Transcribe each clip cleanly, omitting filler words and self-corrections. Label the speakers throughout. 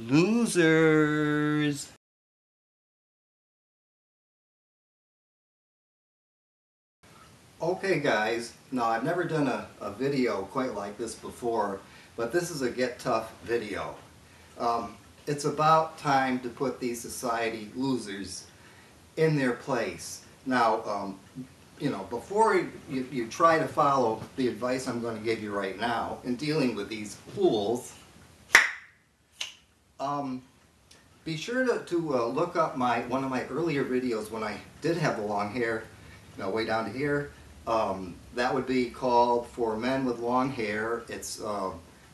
Speaker 1: Losers. Okay guys, now I've never done a video quite like this before, but this is a Get Tough video. It's about time to put these society losers in their place. Now, before you try to follow the advice I'm going to give you right now in dealing with these fools, be sure to look up one of my earlier videos when I did have the long hair, way down to here. That would be called For Men with Long Hair. It's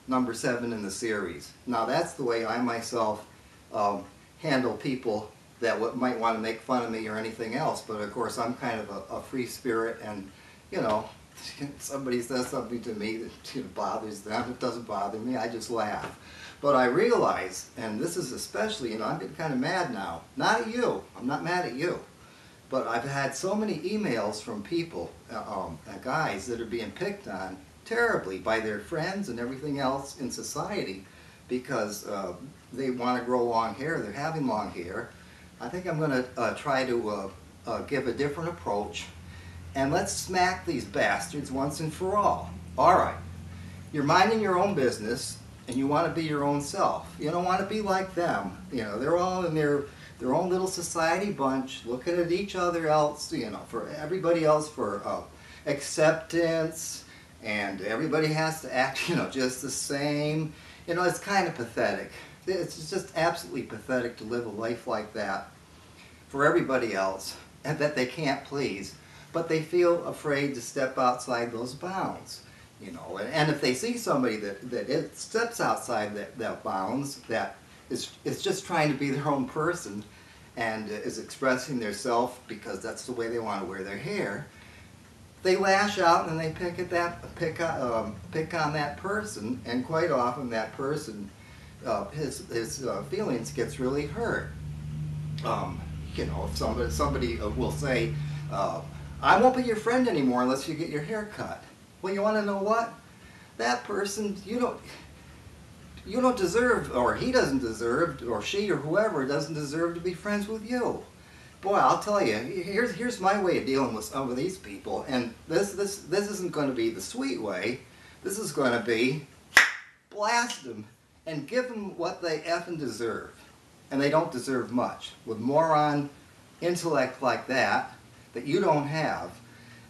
Speaker 1: number 7 in the series. Now that's the way I myself handle people that might want to make fun of me or anything else, but of course I'm kind of a free spirit, and somebody says something to me that bothers them, it doesn't bother me, I just laugh. But I realize, and this is especially, I'm getting kind of mad now, not at you, I'm not mad at you, but I've had so many emails from people, guys that are being picked on terribly by their friends and everything else in society because they want to grow long hair, they're having long hair. I think I'm going to try to give a different approach, and let's smack these bastards once and for all. Alright, you're minding your own business and you want to be your own self. You don't want to be like them. They're all in their own little society bunch, looking at each other else, for everybody else for acceptance, and everybody has to act, just the same. It's kind of pathetic. It's just absolutely pathetic to live a life like that for everybody else, and that they can't please, but they feel afraid to step outside those bounds. And if they see somebody that steps outside that bounds, that is just trying to be their own person and is expressing their self because that's the way they want to wear their hair, they lash out and they pick on that person, and quite often that person, his feelings gets really hurt. If somebody will say, I won't be your friend anymore unless you get your hair cut. Well, you want to know what? That person, you don't deserve, or he doesn't deserve, or she or whoever doesn't deserve to be friends with you. Boy, I'll tell you, here's my way of dealing with some of these people, and this isn't going to be the sweet way. This is going to be blast them and give them what they effing deserve. And they don't deserve much. With moron intellect like that you don't have,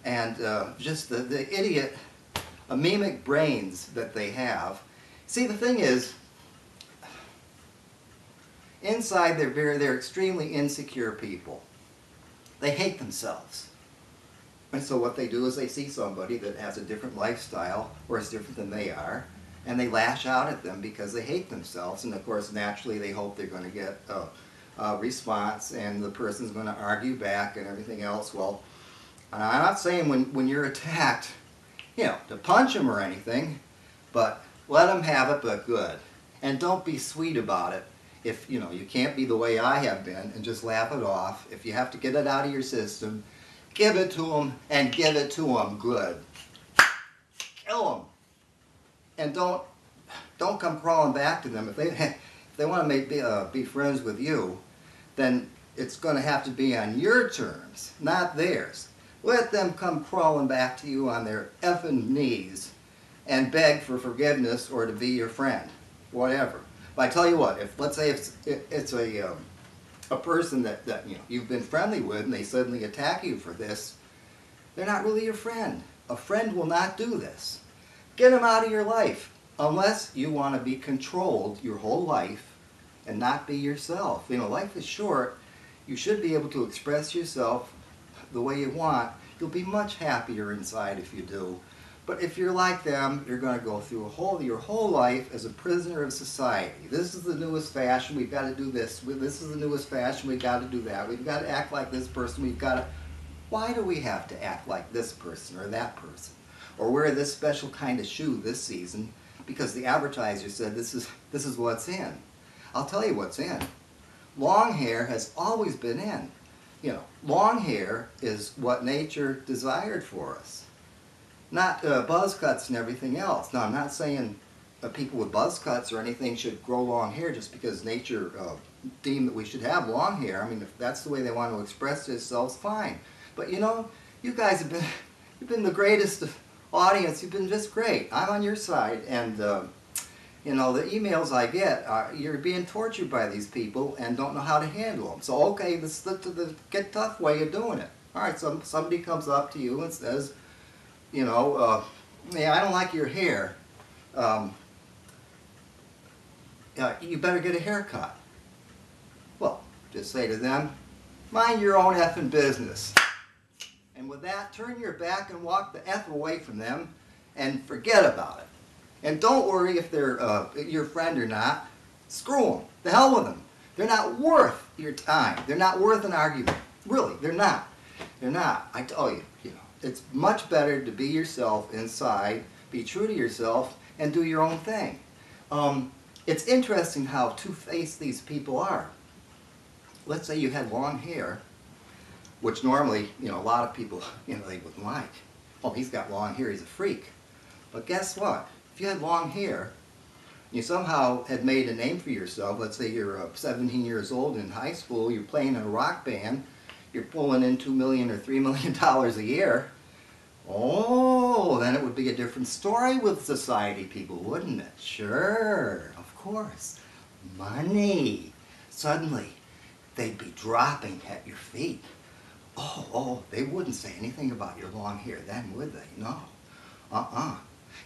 Speaker 1: and just the idiot anemic brains that they have. See, the thing is, inside they're extremely insecure people. They hate themselves. And so what they do is they see somebody that has a different lifestyle or is different than they are, and they lash out at them because they hate themselves, and of course naturally they hope they're going to get a response, and the person's going to argue back and everything else. Well, I'm not saying when you're attacked, to punch them or anything, but let them have it, but good. And don't be sweet about it. If you can't be the way I have been and just laugh it off, if you have to get it out of your system, give it to them, and give it to them good. Kill them. And don't come crawling back to them. If they want to be friends with you, then it's going to have to be on your terms, not theirs. Let them come crawling back to you on their effing knees and beg for forgiveness or to be your friend, whatever. But I tell you what, let's say it's a person that you've been friendly with, and they suddenly attack you for this, they're not really your friend. A friend will not do this. Get them out of your life, unless you want to be controlled your whole life and not be yourself. Life is short. You should be able to express yourself the way you want. You'll be much happier inside if you do. But if you're like them, you're going to go through your whole life as a prisoner of society. This is the newest fashion, we've got to do this. This is the newest fashion, we've got to do that. We've got to act like this person, we've got to... Why do we have to act like this person or that person? Or wear this special kind of shoe this season because the advertiser said this is what's in. I'll tell you what's in. Long hair has always been in. Long hair is what nature desired for us. Not buzz cuts and everything else. Now, I'm not saying people with buzz cuts or anything should grow long hair just because nature deemed that we should have long hair. I mean, if that's the way they want to express themselves, fine. But you know, you guys have you've been the greatest audience. You've been just great. I'm on your side, and you know, the emails I get are you're being tortured by these people and don't know how to handle them. So okay, this is the get tough way of doing it. All right, somebody comes up to you and says, you know, yeah, I don't like your hair. You better get a haircut. Well, just say to them, mind your own effing business. And with that, turn your back and walk the F away from them and forget about it. And don't worry if they're your friend or not. Screw them. The hell with them. They're not worth your time. They're not worth an argument. Really, they're not. They're not. I tell you, you know, it's much better to be yourself inside, be true to yourself, and do your own thing. It's interesting how two-faced these people are. Let's say you had long hair, which normally, you know, a lot of people, you know, they wouldn't like. Oh, he's got long hair, he's a freak. But guess what? If you had long hair, you somehow had made a name for yourself. Let's say you're 17 years old in high school, you're playing in a rock band, you're pulling in $2 million or $3 million a year. Oh, then it would be a different story with society people, wouldn't it? Sure, of course. Money. Suddenly, they'd be dropping at your feet. Oh, they wouldn't say anything about your long hair then, would they? No.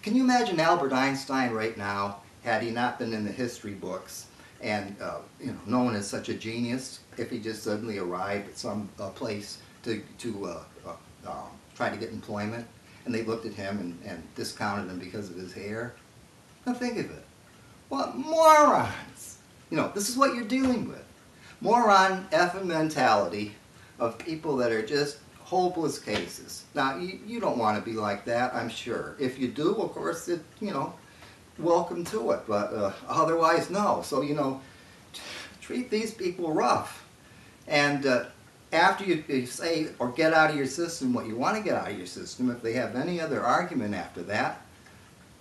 Speaker 1: Can you imagine Albert Einstein right now, had he not been in the history books and you know, known as such a genius, if he just suddenly arrived at some place to try to get employment, and they looked at him and discounted him because of his hair? Now think of it. What morons! You know, this is what you're dealing with. Moron effing mentality of people that are just hopeless cases. Now, you don't want to be like that, I'm sure. If you do, of course, you know, welcome to it. But otherwise, no. So, you know, treat these people rough. And after you say or get out of your system what you want to get out of your system, if they have any other argument after that,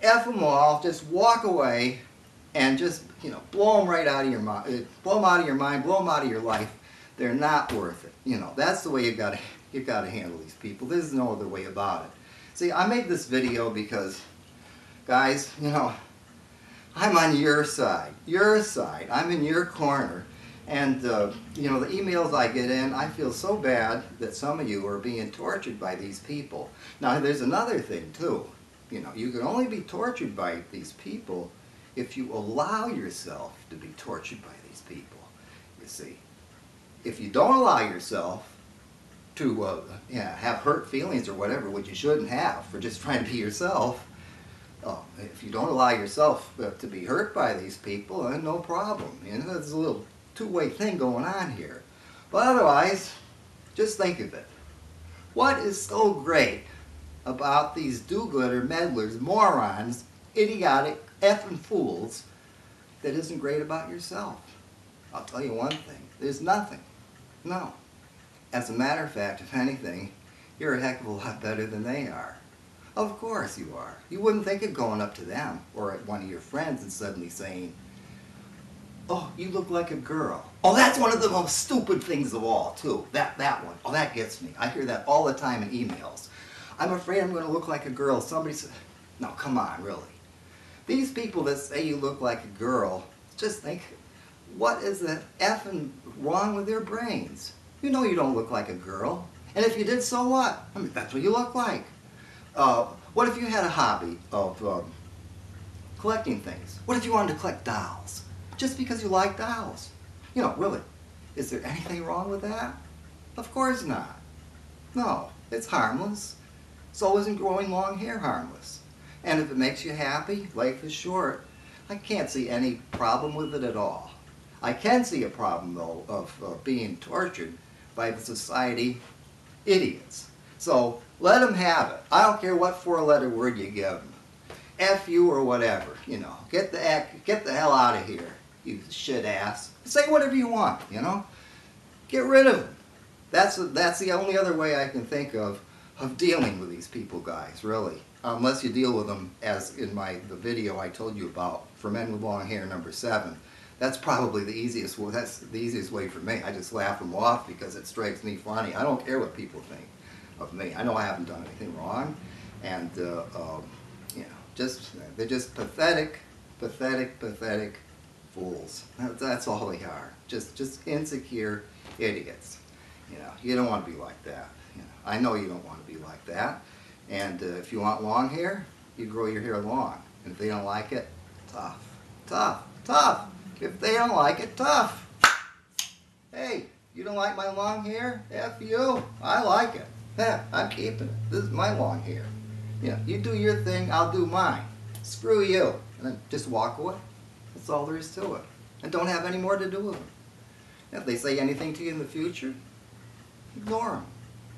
Speaker 1: F them all, just walk away and just, you know, blow them right out of your mind. Blow them out of your mind, blow them out of your life. They're not worth it. You know, that's the way you've got to handle these people. There's no other way about it. See, I made this video because, guys, you know, I'm on your side. Your side. I'm in your corner. And, you know, the emails I get in, I feel so bad that some of you are being tortured by these people. Now, there's another thing, too. You know, you can only be tortured by these people if you allow yourself to be tortured by these people, you see. If you don't allow yourself to have hurt feelings or whatever, which you shouldn't have for just trying to be yourself, if you don't allow yourself to be hurt by these people, then no problem. You know, there's a little two-way thing going on here. But otherwise, just think of it. What is so great about these do-gooder, meddlers, morons, idiotic, effing fools that isn't great about yourself? I'll tell you one thing. There's nothing. No. As a matter of fact, if anything, you're a heck of a lot better than they are. Of course you are. You wouldn't think of going up to them or at one of your friends and suddenly saying, oh, you look like a girl. Oh, that's one of the most stupid things of all, too. That one. Oh, that gets me. I hear that all the time in emails. I'm afraid I'm going to look like a girl. Somebody said, no, come on, really. These people that say you look like a girl, just think, what is the effing wrong with their brains? You know you don't look like a girl. And if you did, so what? I mean, that's what you look like. What if you had a hobby of collecting things? What if you wanted to collect dolls? Just because you like dolls? You know, really, is there anything wrong with that? Of course not. No, it's harmless. So isn't growing long hair harmless. And if it makes you happy, life is short. I can't see any problem with it at all. I can see a problem, though, of being tortured by the society idiots. So let them have it. I don't care what four-letter word you give them. F you or whatever, you know. Get the hell out of here, you shit ass. Say whatever you want, you know. Get rid of them. That's the only other way I can think of dealing with these people, guys, really. unless you deal with them, as in the video I told you about, for men with long hair, number 7, that's probably the easiest way. That's the easiest way for me. I just laugh them off because it strikes me funny. I don't care what people think of me. I know I haven't done anything wrong, and you know, they're just pathetic fools. That's all they are. Just insecure idiots. You know, you don't want to be like that. You know, I know you don't want to be like that. And if you want long hair, you grow your hair long. And if they don't like it, tough. If they don't like it, tough. Hey, you don't like my long hair? F you. I like it. Yeah, I'm keeping it. This is my long hair. You know, you do your thing, I'll do mine. Screw you. And then just walk away. That's all there is to it. And don't have any more to do with them. If they say anything to you in the future, ignore them.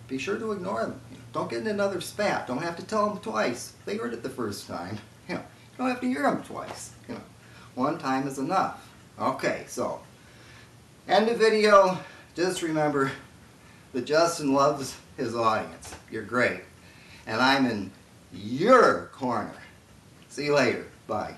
Speaker 1: Be sure to ignore them. You know, don't get in another spat. Don't have to tell them twice. They heard it the first time. You know, you don't have to hear them twice. You know, one time is enough. Okay, so end the video. Just remember that Justin loves his audience. You're great. And I'm in your corner. See you later. Bye.